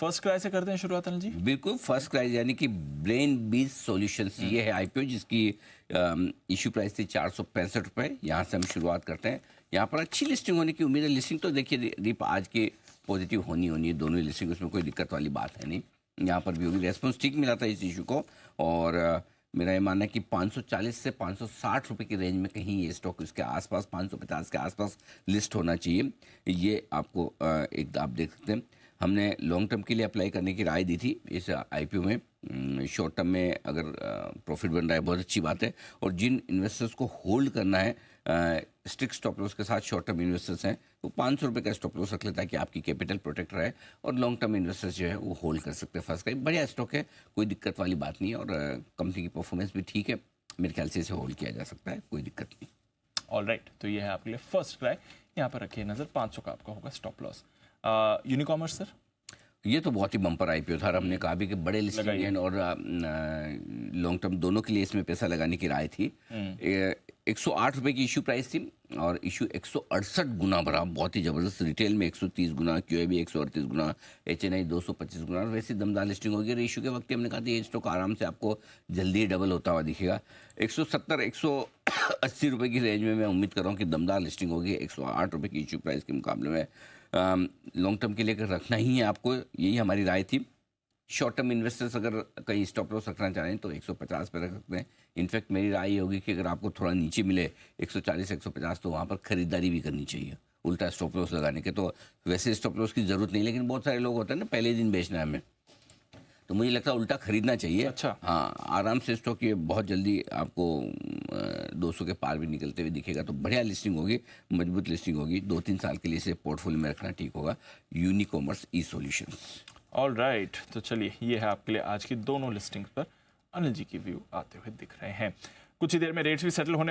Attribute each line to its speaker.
Speaker 1: First cry से करते हैं शुरुआत अनिल जी।
Speaker 2: बिल्कुल, फर्स्ट क्राई यानी कि ब्रेन बीज सॉल्यूशंस, ये है आईपीओ जिसकी इशू प्राइस थी 465 रुपये। यहाँ से हम शुरुआत करते हैं। यहाँ पर अच्छी लिस्टिंग होने की उम्मीद है। लिस्टिंग तो देखिए दीप आज की पॉजिटिव होनी है, दोनों ही लिस्टिंग, उसमें कोई दिक्कत वाली बात है नहीं। यहाँ पर भी होगी। रेस्पॉन्स ठीक मिला था इस इशू को, और मेरा ये मानना है कि 540 से 560 रुपए की रेंज में कहीं ये स्टॉक इसके आसपास 550 के आसपास लिस्ट होना चाहिए। ये आपको एक आप देख सकते हैं। हमने लॉन्ग टर्म के लिए अप्लाई करने की राय दी थी इस आईपीओ में। शॉर्ट टर्म में अगर प्रॉफिट बन रहा है बहुत अच्छी बात है, और जिन इन्वेस्टर्स को होल्ड करना है स्ट्रिक्ट स्टॉप लॉस के साथ, शॉर्ट टर्म इन्वेस्टर्स हैं वो 500 रुपये का स्टॉप लॉस रख लेता है कि आपकी कैपिटल प्रोटेक्ट रहे, और लॉन्ग टर्म इन्वेस्टर्स जो है वो होल्ड कर सकते हैं। फर्स्ट क्राई बढ़िया स्टॉक है, कोई दिक्कत वाली बात नहीं है, और कंपनी की परफॉर्मेंस भी ठीक है। मेरे ख्याल से इसे होल्ड किया जा सकता है, कोई दिक्कत नहीं।
Speaker 1: ऑलराइट, तो ये है आपके लिए फर्स्ट क्राई। यहाँ पर रखिए नजर, 500 का आपका होगा स्टॉप लॉस। यूनिकॉमर्स सर,
Speaker 2: ये तो बहुत ही बम्पर आईपीओ था। हमने कहा भी कि बड़े लिस्टिंग और लॉन्ग टर्म दोनों के लिए इसमें पैसा लगाने की राय थी। 108 रुपये की इशू प्राइस थी, और इशू 168 गुना भरा, बहुत ही ज़बरदस्त। रिटेल में 130 गुना, क्यूएबी 138 गुना, एचएनआई 225 गुना, और वैसी दमदार लिस्टिंग होगी। और इशू के वक्त ही हमने कहा था ये स्टॉक आराम से आपको जल्दी ही डबल होता हुआ दिखेगा। 170 180 रुपये की रेंज में मैं उम्मीद कर रहा हूँ कि दमदार लिस्टिंग होगी 108 रुपये की इशू प्राइस के मुकाबले में। लॉन्ग टर्म के लिए अगर रखना ही है आपको, यही हमारी राय थी। शॉर्ट टर्म इन्वेस्टर्स अगर कहीं स्टॉप लॉस रखना चाहें तो 150 पे रख सकते हैं। इनफैक्ट मेरी राय ये होगी कि अगर आपको थोड़ा नीचे मिले 140 150 तो वहाँ पर खरीदारी भी करनी चाहिए, उल्टा स्टॉप लॉस लगाने के। तो वैसे स्टॉप लॉस की ज़रूरत नहीं, लेकिन बहुत सारे लोग होते हैं ना पहले दिन बेचना है हमें, तो मुझे लगता है उल्टा खरीदना चाहिए।
Speaker 1: अच्छा,
Speaker 2: हाँ, आराम से स्टॉक ये बहुत जल्दी आपको 200 के पार भी निकलते हुए दिखेगा। तो बढ़िया लिस्टिंग होगी, मजबूत लिस्टिंग होगी। 2-3 साल के लिए इसे पोर्टफोलियो में रखना ठीक होगा। Unicommerce e solutions.
Speaker 1: ऑलराइट, तो चलिए ये है आपके लिए आज की दोनों लिस्टिंग पर अनिल जी की व्यू आते हुए दिख रहे हैं। कुछ ही देर में रेट्स भी सेटल होने वाले